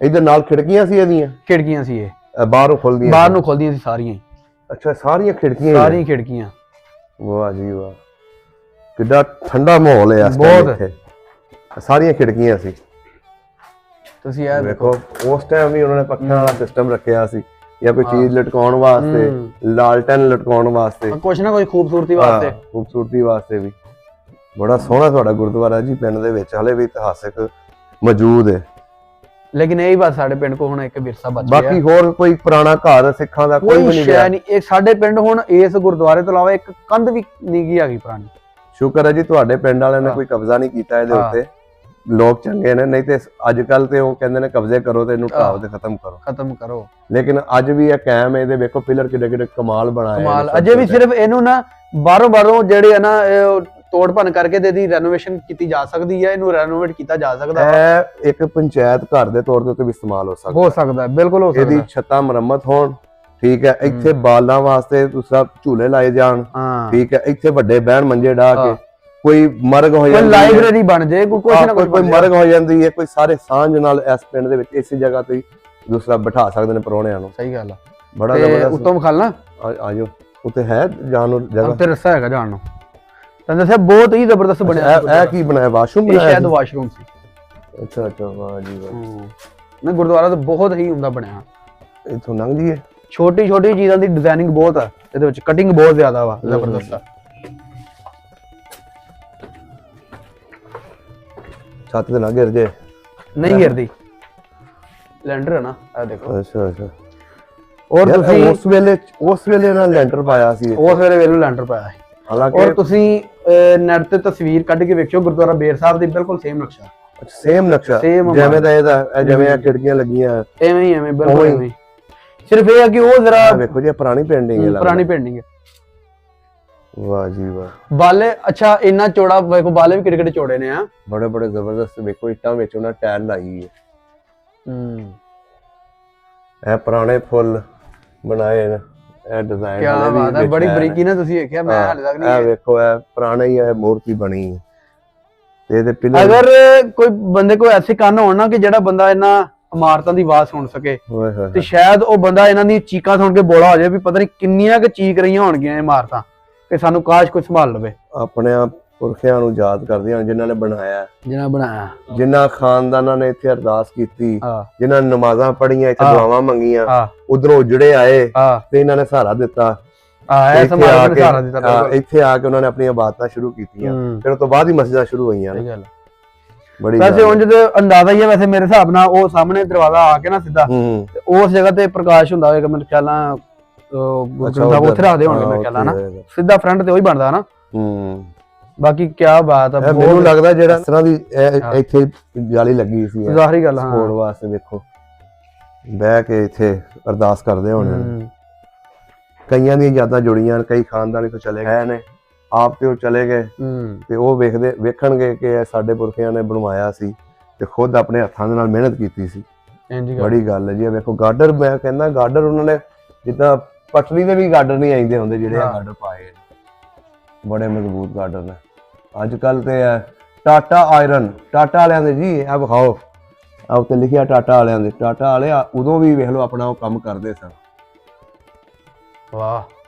Speaker 2: ਇਹਦੇ ਨਾਲ ਖਿੜਕੀਆਂ ਸੀ, ਇਹਦੀਆਂ
Speaker 1: ਖਿੜਕੀਆਂ ਸੀ, ਇਹ
Speaker 2: ਬਾਹਰੋਂ ਖੁੱਲਦੀਆਂ,
Speaker 1: ਬਾਹਰ ਨੂੰ ਖੁੱਲਦੀਆਂ ਸੀ ਸਾਰੀਆਂ।
Speaker 2: ਅੱਛਾ ਸਾਰੀਆਂ ਖਿੜਕੀਆਂ?
Speaker 1: ਸਾਰੀਆਂ ਖਿੜਕੀਆਂ।
Speaker 2: ਵਾਹ ਜੀ ਵਾਹ, ਕਿੱਡਾ ਠੰਡਾ ਮਾਹੌਲ ਹੈ ਇਸ ਟਾਈਮ ਇੱਥੇ। ਸਾਰੀਆਂ ਖਿੜਕੀਆਂ ਸੀ।
Speaker 1: ਤੁਸੀਂ ਇਹ
Speaker 2: ਵੇਖੋ ਉਸ ਟਾਈਮ ਵੀ ਉਹਨਾਂ ਨੇ ਪੱਖਿਆਂ ਵਾਲਾ ਸਿਸਟਮ ਰੱਖਿਆ ਸੀ, ਜਾਂ ਕੋਈ ਚੀਜ਼ ਲਟਕਾਉਣ ਵਾਸਤੇ, ਲਾਲਟਨ ਲਟਕਾਉਣ ਵਾਸਤੇ,
Speaker 1: ਕੁਛ ਨਾ ਕੁਛ ਖੂਬਸੂਰਤੀ ਵਾਸਤੇ।
Speaker 2: ਖੂਬਸੂਰਤੀ ਵਾਸਤੇ ਵੀ ਬੜਾ ਸੋਹਣਾ ਤੁਹਾਡਾ ਗੁਰਦੁਆਰਾ ਜੀ ਪਿੰਡ ਦੇ ਵਿੱਚ ਹਲੇ ਵੀ ਇਤਿਹਾਸਕ ਮੌਜੂਦ ਹੈ।
Speaker 1: ਲੇਕਿਨ ਇਹ ਬਸ ਸਾਡੇ ਪਿੰਡ ਕੋ ਹੁਣ ਇੱਕ ਵਿਰਸਾ ਬਚ ਗਿਆ।
Speaker 2: ਬਾਕੀ ਹੋਰ ਕੋਈ ਪੁਰਾਣਾ ਘਰ ਸਿੱਖਾਂ ਦਾ ਕੋਈ ਵੀ ਨਹੀਂ ਰਿਹਾ।
Speaker 1: ਇਹ ਸਾਡੇ ਪਿੰਡ ਹੁਣ ਇਸ ਗੁਰਦੁਆਰੇ ਤੋਂ ਇਲਾਵਾ ਇੱਕ ਕੰਧ ਵੀ ਨਹੀਂ ਗਈ ਹੈਗੀ ਪੁਰਾਣੀ।
Speaker 2: ਸ਼ੁਕਰ ਹੈ ਜੀ ਤੁਹਾਡੇ ਪਿੰਡ ਵਾਲਿਆਂ ਨੇ ਕੋਈ ਕਬਜ਼ਾ ਨਹੀਂ ਕੀਤਾ ਇਹਦੇ ਉੱਤੇ। ਲੋਕ ਚੰਗੇ ਨੇ, ਨਹੀਂ ਤੇ ਅੱਜ ਕੱਲ ਤੇ ਉਹ ਕਹਿੰਦੇ ਨੇ ਕਬਜ਼ੇ ਕਰੋ ਤੇ ਇਹਨੂੰ ਢਾਓ ਤੇ ਖਤਮ ਕਰੋ। ਲੇਕਿਨ ਅੱਜ ਵੀ ਇਹ ਕਾਇਮ ਹੈ। ਇਹਦੇ ਵੇਖੋ ਪਿਲਰ ਕਿੱਡੇ ਕਮਾਲ ਬਣਾਏ
Speaker 1: ਕਮਾਲ। ਅਜੇ ਵੀ ਸਿਰਫ ਇਹਨੂੰ ਨਾ ਬਾਹਰੋਂ ਜਿਹੜੇ ਆ ਨਾ ਤੋੜ ਭੰਨ ਕਰਕੇ ਤੇ ਇਹਦੀ ਰੈਨੋਵੇਸ਼ਨ ਕੀਤੀ ਜਾ ਸਕਦੀ ਹੈ। ਇਹਨੂੰ ਰੈਨੋਵੇਟ ਕੀਤਾ ਜਾ ਸਕਦਾ ਹੈ।
Speaker 2: ਇਹ ਇੱਕ ਪੰਚਾਇਤ ਘਰ ਦੇ ਤੌਰ ਤੇ ਵੀ ਇਸਤੇਮਾਲ
Speaker 1: ਹੋ ਸਕਦਾ ਬਿਲਕੁਲ ਹੋ ਸਕਦਾ।
Speaker 2: ਇਹਦੀ ਛੱਤਾਂ ਮੁਰੰਮਤ ਹੋਣ, ਠੀਕ ਹੈ। ਇੱਥੇ ਬਾਲਾਂ ਵਾਸਤੇ ਦੂਸਰਾ ਝੂਲੇ ਲਾਏ ਜਾਣ, ਠੀਕ ਹੈ। ਇੱਥੇ ਵੱਡੇ ਬਹਿਣ ਮੰਜੇ ਢਾ ਕੇ ਕੋਈ ਮਰਗ ਹੋ ਜਾਂਦੀ ਹੈ,
Speaker 1: ਲਾਇਬ੍ਰੇਰੀ ਬਣ ਜਾਏ, ਕੁਛ ਨਾ ਕੁਛ
Speaker 2: ਕੋਈ ਮਰਗ ਹੋ ਜਾਂਦੀ ਹੈ, ਕੋਈ ਸਾਰੇ ਸਾਂਝ ਨਾਲ ਇਸ ਪਿੰਡ ਦੇ ਵਿੱਚ ਇਸੇ ਜਗ੍ਹਾ ਤੇ ਦੂਸਰਾ ਬਿਠਾ ਸਕਦੇ ਨੇ ਪਰੋਣਿਆਂ ਨੂੰ।
Speaker 1: ਸਹੀ ਗੱਲ ਆ।
Speaker 2: ਬੜਾ ਜ਼ਬਰਦਸਤ।
Speaker 1: ਉੱਤੋਂ ਖਾਲਣਾ
Speaker 2: ਆਜੋ ਉੱਤੇ ਹੈ ਜਾਣ ਨੂੰ ਜਗ੍ਹਾ
Speaker 1: ਤੇ ਰਸਤਾ ਹੈਗਾ ਜਾਣ ਨੂੰ। ਤਾਂ ਦੱਸਿਆ ਬਹੁਤ ਹੀ ਜ਼ਬਰਦਸਤ ਬਣਿਆ।
Speaker 2: ਇਹ ਕੀ ਬਣਾਇਆ? ਵਾਸ਼ਰੂਮ ਬਣਾਇਆ?
Speaker 1: ਸ਼ਾਇਦ ਵਾਸ਼ਰੂਮ ਸੀ।
Speaker 2: ਅੱਛਾ ਵਾਹ ਜੀ ਵਾਹ।
Speaker 1: ਨਾ ਗੁਰਦੁਆਰਾ ਤਾਂ ਬਹੁਤ ਹੀ ਹੁੰਦਾ ਬਣਿਆ।
Speaker 2: ਇੱਥੋਂ ਲੰਘ ਜੀਏ।
Speaker 1: ਛੋਟੀ ਚੀਜ਼ਾਂ ਦੀ ਡਿਜ਼ਾਈਨਿੰਗ ਬਹੁਤ ਆ ਇਹਦੇ ਵਿੱਚ, ਕਟਿੰਗ ਬਹੁਤ ਜ਼ਿਆਦਾ ਵਾ, ਜ਼ਬਰਦਸਤ ਆ।
Speaker 2: ਛੱਤ ਤੇ ਨਾ ਗਿਰ ਜੇ।
Speaker 1: ਨਹੀਂ ਗਿਰਦੀ, ਲੈਂਟਰ ਹੈ ਨਾ ਇਹ ਦੇਖੋ।
Speaker 2: ਅੱਛਾ
Speaker 1: ਔਰ ਤੁਸੀਂ
Speaker 2: ਉਸ ਵੇਲੇ ਨਾਲ ਲੈਂਟਰ ਪਾਇਆ ਸੀ।
Speaker 1: ਉਸ ਵੇਲੇ ਲੈਂਟਰ ਪਾਇਆ ਸੀ।
Speaker 2: ਹਾਲਾਂਕਿ
Speaker 1: ਔਰ ਤੁਸੀਂ ਨੈਟ ਤੇ ਤਸਵੀਰ ਕੱਢ ਕੇ ਵੇਖਿਓ ਗੁਰਦੁਆਰਾ ਬੇਰ ਸਾਹਿਬ ਦੀ ਬਿਲਕੁਲ ਸੇਮ ਨਕਸ਼ਾ।
Speaker 2: ਸੇਮ ਨਕਸ਼ਾ ਜਿਵੇਂ ਦਾ ਇਹਦਾ, ਜਿਵੇਂ ਆ ਖਿੜਕੀਆਂ ਲੱਗੀਆਂ
Speaker 1: ਐਵੇਂ ਬਿਲਕੁਲ ਐਵੇਂ। ਸਿਰਫ ਇਹ ਆ ਕਿ ਉਹ ਜ਼ਰਾ
Speaker 2: ਵੇਖੋ ਜੀ ਪੁਰਾਣੀ ਪੇਂਟਿੰਗ ਹੈ,
Speaker 1: ਪੁਰਾਣੀ ਪੇਂਟਿੰਗ ਹੈ।
Speaker 2: ਵਾਹ ਜੀ ਵਾਹ।
Speaker 1: ਬਾਲੇ ਅੱਛਾ ਇੰਨਾ ਚੌੜਾ ਵੇਖੋ, ਬਾਲੇ ਵੀ ਕਿਹੜੇ ਚੌੜੇ ਨੇ ਆ,
Speaker 2: ਬੜੇ ਜ਼ਬਰਦਸਤ। ਵੇਖੋ ਇੱਟਾਂ ਵਿੱਚ ਉਹਨਾਂ ਟਾਇਲ ਲਾਈ ਹੈ। ਇਹ ਪੁਰਾਣੇ ਫੁੱਲ ਬਣਾਏ ਨੇ, ਇਹ ਡਿਜ਼ਾਈਨ
Speaker 1: ਵਾਲੇ ਵੀ ਬਾਤ ਹੈ। ਬੜੀ ਬਰੀਕੀ ਨਾਲ ਤੁਸੀਂ ਵੇਖਿਆ, ਮੈਂ ਹਾਲੇ ਤੱਕ ਨਹੀਂ।
Speaker 2: ਇਹ ਵੇਖੋ ਇਹ ਪੁਰਾਣੇ ਹੀ ਇਹ ਮੂਰਤੀ ਬਣੀ ਹੈ ਤੇ ਇਹਦੇ ਪਿਲਰ।
Speaker 1: ਅਗਰ ਕੋਈ ਬੰਦੇ ਕੋਲ ਐਸੇ ਕੰਨ ਹੋਣ ਨਾ ਕਿ ਜਿਹੜਾ ਬੰਦਾ ਇਹਨਾਂ ਇਮਾਰਤਾਂ ਦੀ ਆਵਾਜ਼ ਸੁਣ ਸਕੇ, ਤੇ ਸ਼ਾਇਦ ਉਹ ਬੰਦਾ ਇਹਨਾਂ ਦੀ ਚੀਕਾਂ ਸੁਣ ਕੇ ਬੋਲਾ ਹੋ ਜਾਏ ਵੀ ਪਤਾ ਨਹੀਂ ਕਿੰਨੀਆਂ ਕੁ ਚੀਕ ਰਹੀਆਂ ਹੋਣਗੀਆਂ ਇਮਾਰਤਾਂ। ਕਿ ਸਾਨੂੰ ਕਾਸ਼ ਕੋਈ ਸੰਭਾਲ ਲਵੇ।
Speaker 2: ਆਪਣੇ ਪੁਰਖਿਆਂ ਨੂੰ ਯਾਦ ਕਰਦੇ ਹਾਂ ਜਿਨ੍ਹਾਂ ਨੇ ਬਣਾਇਆ,
Speaker 1: ਜਿਹਨਾਂ ਬਣਾਇਆ,
Speaker 2: ਜਿਨ੍ਹਾਂ ਖਾਨਦਾਨਾਂ ਨੇ ਇੱਥੇ ਅਰਦਾਸ ਕੀਤੀ,
Speaker 1: ਹਾਂ
Speaker 2: ਜਿਨ੍ਹਾਂ ਨੇ ਨਮਾਜ਼ਾਂ ਪੜ੍ਹੀਆਂ, ਇੱਥੇ
Speaker 1: ਹਾਂ।
Speaker 2: ਦੁਆਵਾਂ ਮੰਗੀਆਂ,
Speaker 1: ਹਾਂ
Speaker 2: ਉਧਰੋਂ ਉਜੜੇ ਆਏ
Speaker 1: ਹਾਂ
Speaker 2: ਤੇ ਇਹਨਾਂ ਨੇ ਸਹਾਰਾ ਦਿੱਤਾ।
Speaker 1: ਇਹ
Speaker 2: ਇੱਥੇ
Speaker 1: ਸਮਾਜ
Speaker 2: ਆ
Speaker 1: ਨੇ
Speaker 2: ਕੇ
Speaker 1: ਸਹਾਰਾ ਦਿੱਤਾ।
Speaker 2: ਇੱਥੇ ਆ ਕੇ ਉਹਨਾਂ ਨੇ ਆਪਣੀਆਂ ਇਬਾਦਤਾਂ ਸ਼ੁਰੂ ਕੀਤੀਆਂ। ਫਿਰ ਉਸ ਤੋਂ ਬਾਅਦ ਹੀ ਮਸਜਿਦਾਂ ਸ਼ੁਰੂ ਹੋਈਆਂ ਨੇ।
Speaker 1: ਸਹੀ ਗੱਲ।
Speaker 2: ਬੜੀ
Speaker 1: ਵੈਸੇ ਉਂਝ ਤੇ ਅੰਦਾਜ਼ਾ ਹੀ ਹੈ, ਵੈਸੇ ਮੇਰੇ ਹਿਸਾਬ ਨਾਲ ਉਹ ਸਾਹਮਣੇ ਦਰਵਾਜ਼ਾ ਆ ਕੇ ਨਾ ਸਿੱਧਾ
Speaker 2: ਹੂੰ
Speaker 1: ਤੇ ਉਸ ਜਗ੍ਹਾ ਤੇ ਪ੍ਰਕਾਸ਼ ਹੁੰਦਾ ਹੋਏਗਾ। ਮੇਰੇ ਖਿਆਲ ਨਾਲ ਗੁਰੂ ਗ੍ਰੰਥ ਸਾਹਿਬ ਉੱਥੇ ਰੱਖਦੇ ਹੋਣਗੇ ਮੇਰੇ ਖਿਆਲ ਨਾਲ ਨਾ, ਸਿੱਧਾ ਫਰੰਟ ਤੇ ਉਹੀ ਬਣਦਾ ਨਾ।
Speaker 2: ਹੂੰ
Speaker 1: ਬਾਕੀ ਕੀ ਬਾਤ ਆ,
Speaker 2: ਮੈਨੂੰ ਲੱਗਦਾ ਜਿਹੜਾ ਇਸ ਤਰ੍ਹਾਂ ਦੀ ਇੱਥੇ ਜਾਲੀ ਲੱਗੀ ਸੀ
Speaker 1: ਜ਼ਾਹਰੀ ਗੱਲ। ਹਾਂ
Speaker 2: ਸਪੋਰਟ ਵਾਸਤੇ ਵੇਖੋ ਬਹਿ ਕੇ ਇੱਥੇ ਅਰਦਾਸ ਕਰਦੇ ਹੋਣੇ। ਕਈਆਂ ਦੀਆਂ ਯਾਦਾਂ ਜੁੜੀਆਂ, ਕਈ ਖਾਨਦਾਨ ਇੱਥੋਂ ਚਲੇ ਗਏ ਨੇ, ਆਪ ਤੇ ਉਹ ਚਲੇ ਗਏ ਤੇ ਉਹ ਵੇਖਣਗੇ ਕਿ ਇਹ ਸਾਡੇ ਪੁਰਖਿਆਂ ਨੇ ਬਣਵਾਇਆ ਸੀ ਤੇ ਖੁਦ ਆਪਣੇ ਹੱਥਾਂ ਦੇ ਨਾਲ ਮਿਹਨਤ ਕੀਤੀ ਸੀ। ਬੜੀ ਗੱਲ ਹੈ ਜੀ। ਵੇਖੋ ਗਾਰਡਰ, ਮੈਂ ਕਹਿੰਦਾ ਗਾਰਡਰ ਉਹਨਾਂ ਨੇ ਜਿੱਦਾਂ ਪਟੜੀ ਦੇ ਵੀ ਗਾਰਡਰ ਨਹੀਂ ਆਈਦੇ ਹੁੰਦੇ ਜਿਹੜੇ ਆ ਗਾਰਡਰ ਪਾਏ, ਬੜੇ ਮਜ਼ਬੂਤ ਗਾਰਡਰ ਨੇ। ਅੱਜ ਕੱਲ ਤੇ ਟਾਟਾ ਆਇਰਨ, ਟਾਟਾ ਵਾਲਿਆਂ ਦੇ ਜੀ ਇਹ ਵਿਖਾਓ, ਆਪ ਤੇ ਲਿਖਿਆ ਟਾਟਾ ਵਾਲਿਆਂ ਦੇ। ਟਾਟਾ ਵਾਲੇ ਉਦੋਂ ਵੀ ਵੇਖ ਲਓ ਆਪਣਾ ਉਹ ਕੰਮ ਕਰਦੇ ਸਨ।
Speaker 1: ਵਾਹ,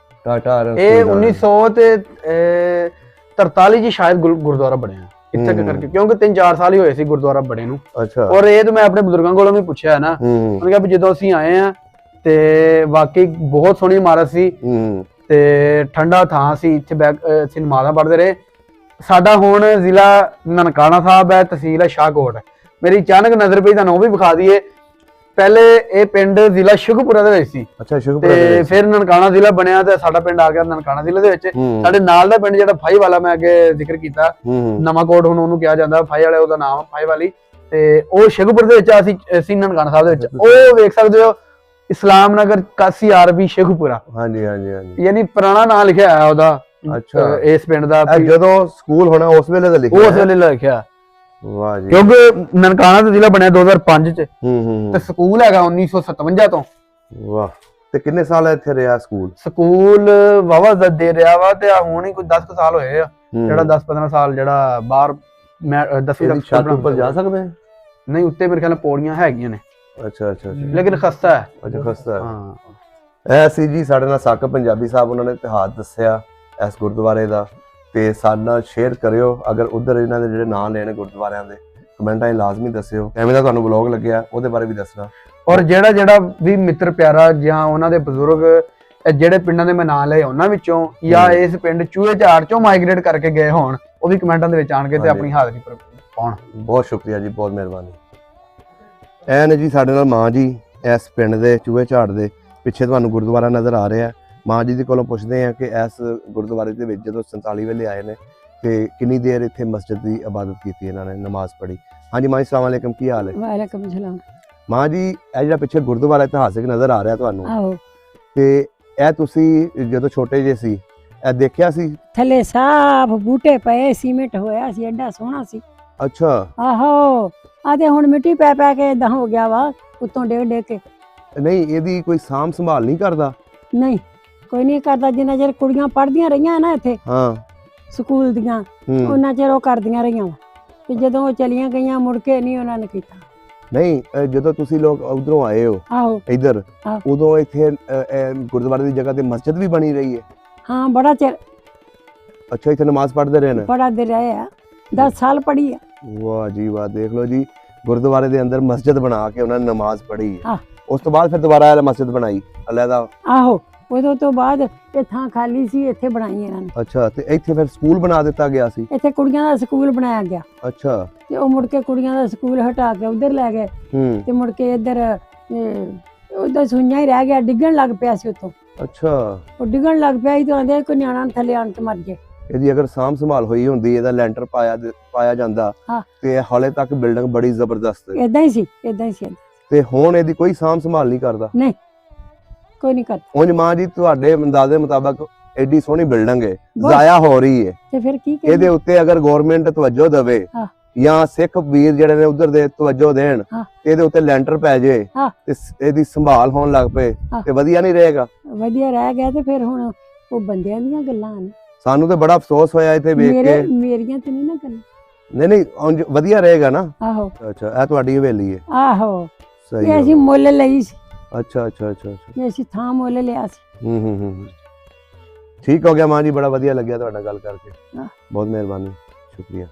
Speaker 2: ਟਾਟਾ ਆਇਰਨ
Speaker 1: ਇਹ 1943 ਚ ਸ਼ਾਇਦ ਗੁਰਦੁਆਰਾ ਬਣਿਆ ਇੱਥੇ ਕਰਕੇ, ਕਿਉਂਕਿ 3-4 ਸਾਲ ਹੀ ਹੋਏ ਸੀ ਗੁਰਦੁਆਰਾ ਬਣੇ ਨੂੰ।
Speaker 2: ਅੱਛਾ।
Speaker 1: ਔਰ ਇਹ ਤਾਂ ਮੈਂ ਆਪਣੇ ਬਜ਼ੁਰਗਾਂ ਕੋਲੋਂ ਵੀ ਪੁੱਛਿਆ ਹੈ ਨਾ, ਉਹਨਾਂ ਕਿਹਾ ਵੀ ਜਦੋਂ ਅਸੀਂ ਆਏ ਆ ਤੇ ਵਾਕਈ ਬਹੁਤ ਸੋਹਣੀ ਇਮਾਰਤ ਸੀ ਤੇ ਠੰਡਾ ਥਾਂ ਸੀ, ਇੱਥੇ ਅਸੀਂ ਨਮਾਜ਼ਾਂ ਪੜ੍ਹਦੇ ਰਹੇ। ਸਾਡਾ ਹੁਣ ਜ਼ਿਲ੍ਹਾ ਨਨਕਾਣਾ ਸਾਹਿਬ ਹੈ, ਤਹਿਸੀਲ ਹੈ ਸ਼ਾਹਕੋਟ। ਮੇਰੀ ਅਚਾਨਕ ਨਜ਼ਰ ਪਈ, ਤੁਹਾਨੂੰ ਉਹ ਵੀ ਵਿਖਾ ਦਈਏ। ਪਹਿਲੇ ਇਹ ਪਿੰਡ ਜ਼ਿਲ੍ਹਾ ਸ਼ੁਗਪੁਰਾ ਦੇ ਵਿੱਚ ਸੀ।
Speaker 2: ਅੱਛਾ, ਸ਼ੁਗਪੁਰਾ
Speaker 1: ਤੇ ਫਿਰ ਨਨਕਾਣਾ ਜ਼ਿਲ੍ਹਾ ਬਣਿਆ ਤੇ ਸਾਡਾ ਪਿੰਡ ਆ ਗਿਆ ਨਨਕਾਣਾ ਜ਼ਿਲ੍ਹੇ ਦੇ ਵਿੱਚ। ਸਾਡੇ ਨਾਲ ਦਾ ਪਿੰਡ ਜਿਹੜਾ ਫਾਈ ਵਾਲਾ, ਮੈਂ ਅੱਗੇ ਜ਼ਿਕਰ ਕੀਤਾ, ਨਵਾਂਕੋਟ ਹੁਣ ਉਹਨੂੰ ਕਿਹਾ ਜਾਂਦਾ, ਫਾਈ ਵਾਲੇ ਉਹਦਾ ਨਾਮ ਫਾਈ ਵਾਲੀ, ਤੇ ਉਹ ਸ਼ੁਗਪੁਰ ਦੇ ਵਿੱਚ ਅਸੀਂ ਨਨਕਾਣਾ ਸਾਹਿਬ ਦੇ ਵਿੱਚ। ਉਹ ਵੇਖ ਸਕਦੇ ਹੋ, ਇਸਲਾਮ ਨਗਰ 81 ਆਰਬੀ ਸ਼ੇਖੂਪੁਰਾ।
Speaker 2: ਹਾਂਜੀ ਹਾਂਜੀ ਹਾਂਜੀ,
Speaker 1: ਯਾਨੀ ਪੁਰਾਣਾ ਨਾਮ ਲਿਖਿਆ ਹੈ ਉਹਦਾ।
Speaker 2: ਅੱਛਾ,
Speaker 1: ਇਸ ਪਿੰਡ ਦਾ
Speaker 2: ਜਦੋਂ ਸਕੂਲ ਹੋਣਾ ਉਸ ਵੇਲੇ ਦਾ ਲਿਖਿਆ,
Speaker 1: ਉਸ ਵੇਲੇ ਲਿਖਿਆ।
Speaker 2: ਵਾਹ ਜੀ।
Speaker 1: ਕਿਉਂਕਿ ਨਨਕਾਣਾ ਦਾ ਜ਼ਿਲ੍ਹਾ ਬਣਿਆ 2005 ਚ ਤੇ ਸਕੂਲ ਹੈਗਾ 1957 ਤੋਂ।
Speaker 2: ਵਾਹ, ਤੇ ਕਿੰਨੇ ਸਾਲ ਇੱਥੇ ਰਿਹਾ ਸਕੂਲ?
Speaker 1: ਸਕੂਲ ਵਾਵਾ ਦੇ ਰਿਹਾ ਵਾ, ਤੇ ਹੁਣ ਹੀ ਕੋਈ 10 ਸਾਲ ਹੋਏ ਆ, ਜਿਹੜਾ 10-15 ਸਾਲ ਜਿਹੜਾ ਬਾਹਰ 10ਵੀਂ ਤੱਕ
Speaker 2: ਛੱਤ ਉੱਪਰ ਜਾ ਸਕਦੇ?
Speaker 1: ਨਹੀਂ, ਉੱਤੇ ਮੇਰੇ ਖਿਆਲ ਪੌੜੀਆਂ ਹੈਗੀਆਂ ਨੇ।
Speaker 2: ਅੱਛਾ ਅੱਛਾ,
Speaker 1: ਲੇਕਿਨ ਖਸਤਾ ਹੈ।
Speaker 2: ਅੱਛਾ, ਖਸਤਾ ਹੈ।
Speaker 1: ਹਾਂ,
Speaker 2: ਐਸੀ ਜੀ ਸਾਡੇ ਨਾਲ ਸਾਕ ਪੰਜਾਬੀ ਸਾਹਿਬ, ਉਹਨਾਂ ਨੇ ਇਤਿਹਾਸ ਦੱਸਿਆ ਇਸ ਗੁਰਦੁਆਰੇ ਦਾ, ਤੇ ਸਾਡੇ ਨਾਲ ਸ਼ੇਅਰ ਕਰਿਓ। ਅਗਰ ਉਧਰ ਇਹਨਾਂ ਦੇ ਜਿਹੜੇ ਨਾਂ ਲੈਣੇ ਗੁਰਦੁਆਰਿਆਂ ਦੇ, ਕਮੈਂਟਾਂ 'ਚ ਲਾਜ਼ਮੀ ਦੱਸਿਓ। ਐਵੇਂ ਦਾ ਤੁਹਾਨੂੰ ਵਲੌਗ ਲੱਗਿਆ ਉਹਦੇ ਬਾਰੇ ਵੀ ਦੱਸਣਾ।
Speaker 1: ਔਰ ਜਿਹੜਾ ਵੀ ਮਿੱਤਰ ਪਿਆਰਾ ਜਾਂ ਉਹਨਾਂ ਦੇ ਬਜ਼ੁਰਗ ਜਿਹੜੇ ਪਿੰਡਾਂ ਦੇ ਮੈਂ ਨਾਂ ਲਏ ਉਹਨਾਂ ਵਿੱਚੋਂ, ਜਾਂ ਇਸ ਪਿੰਡ ਚੂਹੇ ਝਾੜ ਚੋਂ ਮਾਈਗ੍ਰੇਟ ਕਰਕੇ ਗਏ ਹੋਣ, ਉਹ ਵੀ ਕਮੈਂਟਾਂ ਦੇ ਵਿੱਚ ਆਣ ਕੇ ਤੇ ਆਪਣੀ ਹਾਜ਼ਰੀ ਪਾਉਣ।
Speaker 2: ਬਹੁਤ ਸ਼ੁਕਰੀਆ ਜੀ, ਬਹੁਤ ਮਿਹਰਬਾਨੀ। ਐ ਨੇ ਜੀ ਸਾਡੇ ਨਾਲ ਮਾਂ ਜੀ, ਇਸ ਪਿੰਡ ਦੇ ਚੂਹੇ ਝਾੜ ਦੇ ਪਿੱਛੇ ਤੁਹਾਨੂੰ ਗੁਰਦੁਆਰਾ ਨਜ਼ਰ ਆ ਰਿਹਾ। ਮਾਂ ਜੀ ਦੇ ਕੋਲੋਂ ਪੁੱਛਦੇ ਆ ਕਿ ਇਸ ਗੁਰਦੁਆਰੇ ਦੇ ਵਿੱਚ ਜਦੋਂ 47 ਵੇਲੇ ਆਏ ਨੇ ਤੇ ਕਿੰਨੀ ਦੇਰ ਇੱਥੇ ਮਸਜਿਦ ਦੀ ਇਬਾਦਤ ਕੀਤੀ, ਇਹਨਾਂ ਨੇ ਨਮਾਜ਼ ਪੜ੍ਹੀ। ਹਾਂਜੀ ਮਾਂ ਜੀ, ਅਸਲਾਮ ਵਾਲੇਕਮ, ਕੀ ਹਾਲ ਹੈ?
Speaker 3: ਵਾਲੇਕੁਮ ਸਲਾਮ।
Speaker 2: ਮਾਂ ਜੀ, ਇਹ ਜਿਹੜਾ ਪਿੱਛੇ ਗੁਰਦੁਆਰਾ ਇਤਿਹਾਸਿਕ ਨਜ਼ਰ ਆ ਰਿਹਾ ਤੁਹਾਨੂੰ,
Speaker 3: ਆਹੋ,
Speaker 2: ਤੇ ਇਹ ਤੁਸੀਂ ਜਦੋਂ ਛੋਟੇ ਜਿਹੇ ਸੀ ਇਹ ਦੇਖਿਆ ਸੀ?
Speaker 3: ਥੱਲੇ ਸਾਫ ਬੂਟੇ ਪਏ, ਸੀਮੈਂਟ ਹੋਇਆ ਸੀ, ਐਡਾ ਸੋਹਣਾ ਸੀ।
Speaker 2: ਅੱਛਾ।
Speaker 3: ਆਹੋ, ਆਦੇ ਹੁਣ ਮਿੱਟੀ ਪੈ ਪੈ ਕੇ ਏਦਾਂ ਹੋ ਗਿਆ ਵਾ, ਉੱਤੋਂ ਡੇਗ ਕੇ।
Speaker 2: ਨਹੀਂ, ਇਹਦੀ ਕੋਈ ਸਾਂਭ ਸੰਭਾਲ ਨਹੀਂ ਕਰਦਾ?
Speaker 3: ਨਹੀਂ, ਕੋਈ ਨਹੀਂ ਕਰਦਾ। ਜਿੰਨਾ ਚਿਰ ਕੁੜੀਆਂ ਪੜ੍ਹਦੀਆਂ ਰਹੀਆਂ ਨਾ ਇੱਥੇ
Speaker 2: ਹਾਂ
Speaker 3: ਸਕੂਲ ਦੀਆਂ, ਉਹਨਾਂ ਚਿਰ ਉਹ ਕਰਦੀਆਂ ਰਹੀਆਂ ਵਾ, ਤੇ ਜਦੋਂ ਉਹ ਚਲੀਆਂ ਗਈਆਂ ਮੁੜ ਕੇ ਨਹੀਂ ਉਹਨਾਂ ਨੇ ਕੀਤਾ।
Speaker 2: ਨਹੀਂ, ਜਦੋਂ ਤੁਸੀਂ ਲੋਕ ਉਧਰੋਂ ਆਏ ਹੋ
Speaker 3: ਆਹੋ
Speaker 2: ਇੱਧਰ, ਉਦੋਂ ਇੱਥੇ ਗੁਰਦੁਆਰੇ ਦੀ ਜਗ੍ਹਾ ਤੇ ਮਸਜਿਦ ਵੀ ਬਣੀ ਰਹੀ ਹੈ?
Speaker 3: ਹਾਂ, ਬੜਾ ਚਿਰ।
Speaker 2: ਅੱਛਾ, ਇੱਥੇ ਨਮਾਜ਼ ਪੜ੍ਹਦੇ ਰਹੇ ਨੇ?
Speaker 3: ਪੜ੍ਹਦੇ ਰਹੇ ਆ, 10 ਸਾਲ ਪੜ੍ਹੀ ਆ।
Speaker 2: ਵਾਹ ਜੀ ਵਾਹ, ਦੇਖ ਲਓ ਜੀ, ਗੁਰਦੁਆਰੇ ਦੇ ਅੰਦਰ ਮਸਜਿਦ ਬਣਾ ਕੇ ਉਹਨਾਂ ਨੇ ਨਮਾਜ਼ ਪੜ੍ਹੀ।
Speaker 3: ਹਾਂ।
Speaker 2: ਉਸ ਤੋਂ ਬਾਅਦ ਫਿਰ ਦੁਬਾਰਾ ਮਸਜਿਦ ਬਣਾਈ ਅਲੱਗਾ?
Speaker 3: ਆਹੋ, ਉਦੋਂ ਤੋਂ ਬਾਅਦ ਇਹ ਥਾਂ ਖਾਲੀ ਸੀ, ਇੱਥੇ ਬਣਾਈ ਇਹਨਾਂ ਨੇ।
Speaker 2: ਅੱਛਾ, ਤੇ ਇੱਥੇ ਫਿਰ ਸਕੂਲ ਬਣਾ ਦਿੱਤਾ ਗਿਆ ਸੀ?
Speaker 3: ਇੱਥੇ ਕੁੜੀਆਂ ਦਾ ਸਕੂਲ ਬਣਾਇਆ ਗਿਆ।
Speaker 2: ਅੱਛਾ।
Speaker 3: ਤੇ ਉਹ ਮੁੜ ਕੇ ਕੁੜੀਆਂ ਦਾ ਸਕੂਲ ਹਟਾ ਕੇ ਉਧਰ ਲੈ ਗਏ, ਤੇ ਮੁੜ ਕੇ ਇੱਧਰ ਉਧਰ ਸੁਈਆਂ ਹੀ ਰਹਿ ਗਿਆ, ਡਿੱਗਣ ਲੱਗ ਪਿਆ ਸੀ ਉੱਥੋਂ।
Speaker 2: ਅੱਛਾ।
Speaker 3: ਉਹ ਡਿੱਗਣ ਲੱਗ ਪਿਆ ਸੀ, ਤੇ ਆਂਦੇ ਕੋਈ ਨਿਆਣਾ ਥੱਲੇ ਆਣ ਕੇ ਮਰ ਜੇ।
Speaker 2: ਇਹਦੀ ਅਗਰ ਸਾਂਭ ਸੰਭਾਲ ਹੋਈ ਹੁੰਦੀ, ਇਹਦਾ ਲੈਂਟਰ ਪਾਇਆ ਜਾਂਦਾ, ਤੇ ਹਾਲੇ ਤੱਕ ਬਿਲਡਿੰਗ ਬੜੀ ਜ਼ਬਰਦਸਤ ਹੈ।
Speaker 3: ਏਦਾਂ ਹੀ ਸੀ, ਏਦਾਂ ਹੀ ਸੀ।
Speaker 2: ਤੇ ਹੁਣ ਇਹਦੀ ਕੋਈ ਸਾਂਭ ਸੰਭਾਲ ਨਹੀਂ ਕਰਦਾ?
Speaker 3: ਨਹੀਂ, ਕੋਈ ਨਹੀਂ ਕਰਦਾ।
Speaker 2: ਉਂਝ ਮਾਂ ਜੀ, ਤੁਹਾਡੇ ਅੰਦਾਜ਼ੇ ਮੁਤਾਬਕ ਐਡੀ ਸੋਹਣੀ ਬਿਲਡਿੰਗ ਹੈ, ਜ਼ਾਇਆ ਹੋ ਰਹੀ ਹੈ,
Speaker 3: ਤੇ ਫਿਰ ਕੀ
Speaker 2: ਇਹਦੇ ਉੱਤੇ ਅਗਰ ਗਵਰਨਮੈਂਟ ਤਵੱਜੋ ਦੇਵੇ ਜਾਂ ਸਿੱਖ ਵੀਰ ਜਿਹੜੇ ਨੇ ਉਧਰ ਦੇ ਤਵੱਜੋ ਦੇਣ, ਤੇ ਇਹਦੇ ਉੱਤੇ ਲੈਂਟਰ ਪੈ ਜੇ ਤੇ ਇਹਦੀ ਸੰਭਾਲ ਹੋਣ ਲੱਗ ਪਏ, ਤੇ ਵਧੀਆ ਨਹੀਂ ਰਹੇਗਾ?
Speaker 3: ਵਧੀਆ ਰਹਿ ਗਿਆ। ਤੇ ਫਿਰ ਹੁਣ ਉਹ ਬੰਦਿਆਂ ਦੀਆਂ ਗੱਲਾਂ ਨੇ,
Speaker 2: ਸਾਨੂੰ ਤੇ ਬੜਾ ਅਫਸੋਸ ਹੋਇਆ ਇੱਥੇ ਵੇਖ ਕੇ।
Speaker 3: ਮੇਰੀਆਂ ਤੇ ਨਹੀਂ ਨਾ ਗੱਲਾਂ।
Speaker 2: ਨਹੀਂ ਨਹੀਂ, ਉਂਝ ਵਧੀਆ ਰਹੇਗਾ ਨਾ?
Speaker 3: ਆਹੋ।
Speaker 2: ਅੱਛਾ, ਇਹ ਤੁਹਾਡੀ ਹਵੇਲੀ ਹੈ?
Speaker 3: ਆਹੋ,
Speaker 2: ਸਹੀ।
Speaker 3: ਇਹ ਅਸੀਂ ਮੁੱਲ ਲਈ ਸੀ।
Speaker 2: ਅੱਛਾ ਅੱਛਾ ਅੱਛਾ ਅੱਛਾ,
Speaker 3: ਇਹ ਅਸੀਂ ਥਾਂ ਮੁੱਲ ਲਿਆ ਸੀ।
Speaker 2: ਠੀਕ ਹੋ ਗਿਆ ਮਾਂ ਜੀ, ਬੜਾ ਵਧੀਆ ਲੱਗਿਆ ਤੁਹਾਡੇ ਨਾਲ ਗੱਲ ਕਰਕੇ।
Speaker 3: ਹਾਂ।
Speaker 2: ਬਹੁਤ ਮਿਹਰਬਾਨੀ, ਸ਼ੁਕਰੀਆ।